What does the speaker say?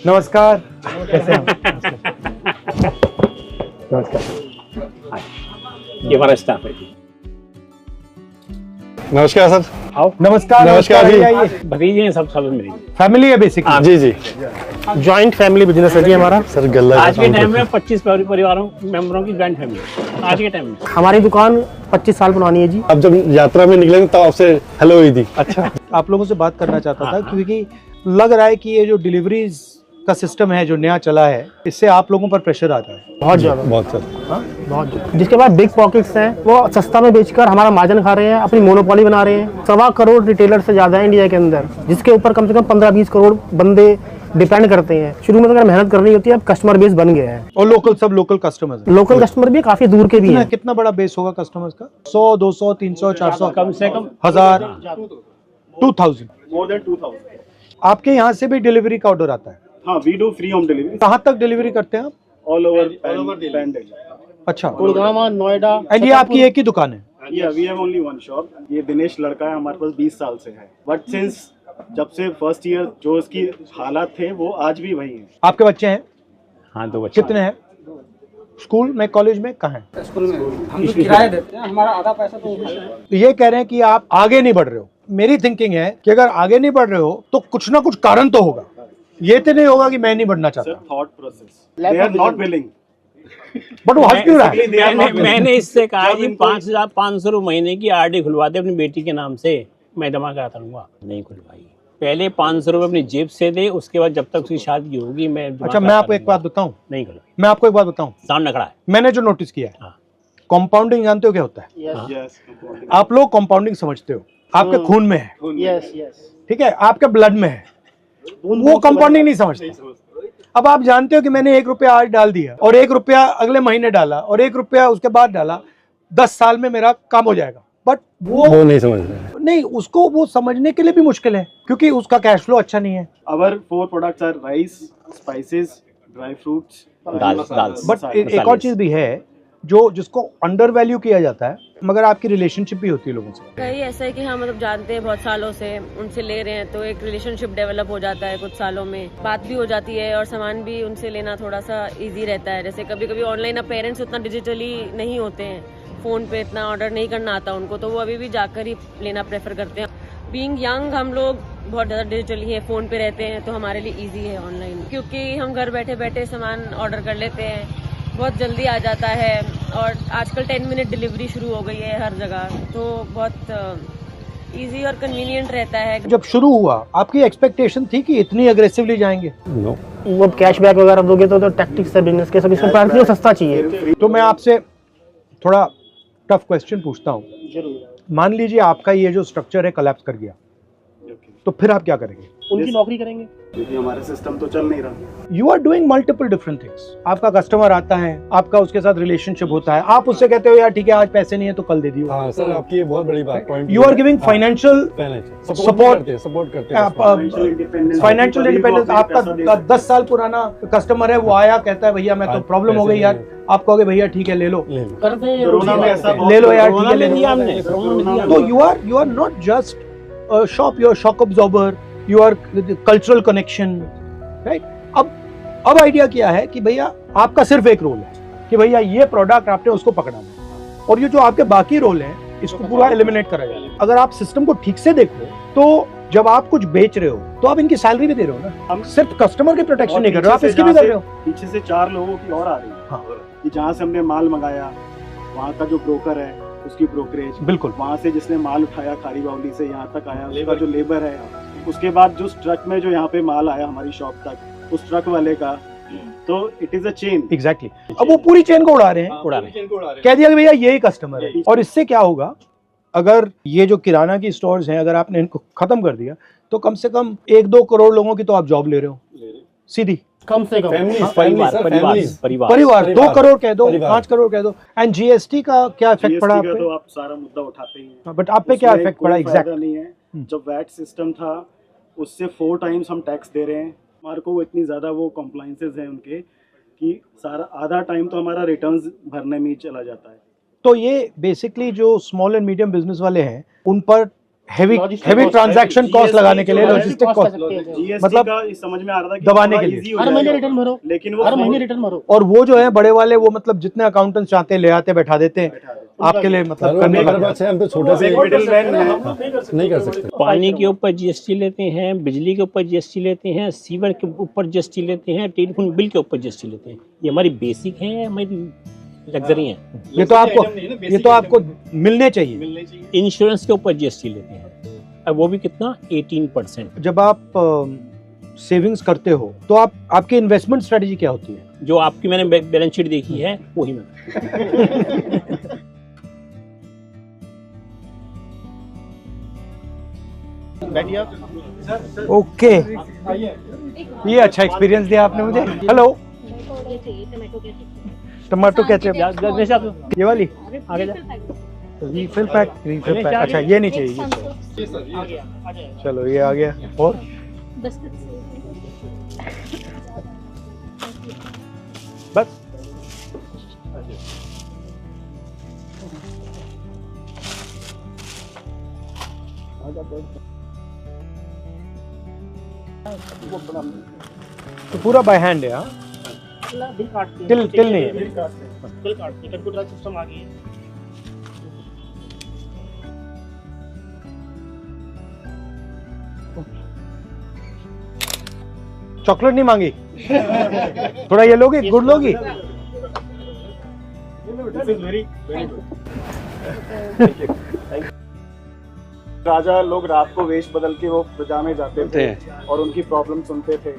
नमस्कार, कैसे हैं? नमस्कार। ये हमारा स्टाफ है। नमस्कार सर। आओ। नमस्कार। नमस्कार जी। आइए। भतीजे हैं सब मिलेंगे। फैमिली है बेसिकली। जी जी। जॉइंट फैमिली बिजनेस है जी हमारा। सर गल्ला आज के टाइम में 25 परिवारों मेंबरों की जॉइंट फैमिली आज के टाइम में। हमारी दुकान 25 साल पुरानी है जी। अब जब यात्रा में निकले तब आपसे हेलो हुई थी। अच्छा, आप लोगों से बात करना चाहता था क्योंकि लग रहा है कि ये जो डिलीवरीज का सिस्टम है जो नया चला है, इससे आप लोगों पर प्रेशर आता है। बहुत ज्यादा। बहुत सर। बहुत ज्यादा। जिसके बाद बिग पॉकेट्स हैं, वो सस्ता में बेचकर हमारा मार्जिन खा रहे हैं, अपनी मोनोपोली बना रहे हैं। 1.25 करोड़ रिटेलर से ज्यादा है इंडिया के अंदर, जिसके ऊपर कम से कम 15-20 करोड़ बंदे डिपेंड करते हैं। शुरू में तो अगर मेहनत करनी होती है, अब कस्टमर बेस बन गया है। और सब लोकल कस्टमर्स हैं। लोकल कस्टमर भी काफी दूर के भी हैं। कितना बड़ा बेस होगा कस्टमर्स का? 100, 200, 300, 400, कम से कम 1000, 2000। More than 2000. आपके यहाँ से भी डिलीवरी का ऑर्डर आता है? हाँ, we do free home delivery कहाँ तक डिलीवरी करते हैं आप? all over Delhi. अच्छा, गुड़गांव, नोएडा। एंड ये आपकी एक ही दुकान है? Yeah, we have only one shop. ये दिनेश लड़का है, हमारे पास 20 साल से है. But since जब से फर्स्ट ईयर जो उसकी हालात थे वो आज भी वही हैं. आपके बच्चे हैं? हाँ, 2 बच्चे कितने हैं? स्कूल में, कॉलेज में, कहाँ हैं? स्कूल में हम तो किराया देते हैं, हमारा आधा पैसा तो उसमें है। तो ये कह रहे हैं कि आप आगे नहीं बढ़ रहे हो। मेरी थिंकिंग है कि अगर आगे नहीं बढ़ रहे हो तो कुछ ना कुछ कारण तो होगा। ये तो नहीं होगा कि मैं नहीं बढ़ना Sir, चाहता। thought process. They are not willing. But वो हंस क्यों रहा है? मैंने इससे कहा जी 5,500 रुपये महीने की आरडी खुलवा दे अपनी बेटी के नाम से, मैं जमा कराता रहूंगा। नहीं खुलवाई। पहले 500 रुपये अपनी जेब से दे, उसके बाद जब तक उसकी शादी होगी मैं। अच्छा, मैं आपको एक बात बताऊं। नहीं खुलवाई। मैं आपको एक बात बताऊं, सामने खड़ा है। मैंने जो नोटिस किया है, हाँ। कंपाउंडिंग जानते हो क्या होता है? Yes. आप लोग कंपाउंडिंग समझते हो, आपके खून में है, यस यस। ठीक है, आपके ब्लड में है। वो कंपाउंडिंग नहीं समझते। अब आप जानते हो कि मैंने 1 रुपया आज डाल दिया और 1 रुपया अगले महीने डाला और 1 रुपया उसके बाद डाला, 10 साल में मेरा काम हो जाएगा। बट वो नहीं समझ रहे। नहीं, उसको वो समझने के लिए भी मुश्किल है क्योंकि उसका कैश फ्लो अच्छा नहीं है। Our 4 products are rice, spices, dry fruits, dal. But एक और चीज भी है जिसको अंडर वैल्यू किया जाता है, मगर आपकी रिलेशनशिप भी होती है लोगों से। कहीं ऐसा है कि हाँ मतलब जानते हैं बहुत सालों से, उनसे ले रहे हैं तो एक रिलेशनशिप डेवलप हो जाता है। कुछ सालों में बात भी हो जाती है और सामान भी उनसे लेना थोड़ा सा इजी रहता है। जैसे कभी कभी ऑनलाइन, अब पेरेंट्स उतना डिजिटली नहीं होते हैं, फोन पे इतना ऑर्डर नहीं करना आता उनको, तो वो अभी भी जाकर ही लेना प्रेफर करते हैं। बीइंग यंग हम लोग बहुत ज़्यादा डिजिटली है, फ़ोन पे रहते हैं, तो हमारे लिए इजी है ऑनलाइन, क्योंकि हम घर बैठे बैठे सामान ऑर्डर कर लेते हैं, बहुत जल्दी आ जाता है। और आजकल 10 मिनट डिलीवरी शुरू हो गई है हर जगह, तो बहुत इजी और कन्वीनियंट रहता है। जब शुरू हुआ आपकी एक्सपेक्टेशन थी कि इतनी अग्रेसिवली जाएंगे? नो। वो कैशबैक वगैरह दोगे तो टैक्टिक्स है बिजनेस के, सब इसमें प्राइस सस्ता चाहिए। तो मैं आपसे थोड़ा टफ क्वेश्चन पूछता हूँ। मान लीजिए आपका ये जो स्ट्रक्चर है कोलैप्स कर गया, तो फिर आप क्या करेंगे? उनकी नौकरी करेंगे, क्योंकि हमारा सिस्टम तो चल नहीं रहा। You are doing multiple different things. आपका कस्टमर आता है, आपका उसके साथ रिलेशनशिप होता है, आप उससे कहते हो यार ठीक है आज पैसे नहीं है तो कल दे दियो। हाँ सर, आपकी ये बहुत बड़ी बात point. You are giving financial support करते हैं। Financial independence. आपका 10 साल पुराना कस्टमर है, वो आया कहता है भैया मैं तो प्रॉब्लम हो गई यार, आप कहोगे भैया ठीक है ले लो, कोरोना में ऐसा ले लो यार, ठीक है ले दिया लो। हमने। तो you are not just shop, you are shock absorber, you are cultural connection, right? अब आइडिया क्या है कि भैया आपका सिर्फ एक रोल है कि भैया ये प्रोडक्ट आपने उसको पकड़ाना है, और ये जो आपके बाकी रोल हैं इसको पूरा एलिमिनेट करा जाए। अगर आप सिस्टम को ठीक से देखो तो जब आप कुछ बेच रहे हो तो आप इनकी सैलरी भी दे रहे हो ना, हम सिर्फ कस्टमर की प्रोटेक्शन नहीं कर रहे हो, आप इसकी भी कर रहे हो। पीछे से 4 लोगों की और आ रही है। हाँ। कि जहाँ से हमने माल मंगाया वहाँ का जो ब्रोकर है उसकी ब्रोकरेज, बिल्कुल। वहाँ से जिसने माल उठाया खारी बावली से यहाँ तक आया उसका जो लेबर है, उसके बाद जो ट्रक में जो यहाँ पे माल आया हमारी शॉप तक उस ट्रक वाले का, तो it is a chain. Exactly. अब वो पूरी चेन को उड़ा रहे हैं, कह दिया कि भैया यही कस्टमर है। और इससे क्या होगा, अगर ये जो किराना की स्टोर्स हैं अगर आपने इनको खत्म कर दिया तो कम से कम 1-2 करोड़ लोगों की तो आप जॉब ले रहे हो सीधी, कम से कम। परिवार 2 करोड़ कह दो, 5 करोड़ कह दो। एंड जीएसटी का क्या इफेक्ट पड़ा आप पे? तो आप सारा मुद्दा उठाते ही हैं, बट आप पे क्या इफेक्ट पड़ा एग्जैक्ट? नहीं है। जब वैट सिस्टम था उससे 4 टाइम्स हम टैक्स दे रहे हैं। हमारे को इतनी ज़्यादा वो कॉम्प्लाइंसेस हैं उनके कि सारा आधा टाइम तो हमारा रिटर्न्स भरने में ही चला जाता है। तो ये बेसिकली जो स्मॉल एंड मीडियम बिजनेस वाले हैं उन पर हेवी ट्रांजैक्शन कॉस्ट लगाने के लिए लॉजिस्टिक कॉस्ट जीएसटी मतलब का समझ में आ रहा था कि दबाने थोड़ा के लिए। easy हो हर महीने जाएगा। रिटर्न भरो, लेकिन वो हर महीने रिटर्न भरो। और वो जो है बड़े वाले वो मतलब जितने अकाउंटेंट्स चाहते हैं ले आते बैठा देते हैं आपके लिए मतलब करने हमारे लग पास है, हम तो छोटे से मिडिलमैन है। नहीं कर सकते। पानी के ऊपर जीएसटी लेते हैं, बिजली के ऊपर जीएसटी लेते हैं, सीवर के ऊपर जीएसटी लेते हैं, टेलीफोन बिल के ऊपर जीएसटी लेते हैं। ये हमारी बेसिक है, हमारी लग्जरी है। ये तो आपको मिलने चाहिए। इंश्योरेंस के ऊपर जीएसटी लेते हैं, अब वो भी कितना 18%। जब आप सेविंग्स करते हो तो आपकी इन्वेस्टमेंट स्ट्रेटजी क्या होती है? जो आपकी मैंने बैलेंस शीट देखी है वही मैं ओके, ये अच्छा एक्सपीरियंस दिया आपने मुझे। हेलो, टमाटो केचप ये वाली आगे जा। रीफिल पैक अच्छा ये नहीं चाहिए ये चलो ये आ गया। और बस तो पूरा बाय हैंड है। हाँ, तिल नहीं है। कंप्यूटर सिस्टम आ गई है। चॉकलेट नहीं मांगी? थोड़ा ये लोगी, गुड़ लोगी? राजा लोग रात को वेश बदल के वो प्रजा में जाते थे और उनकी प्रॉब्लम सुनते थे।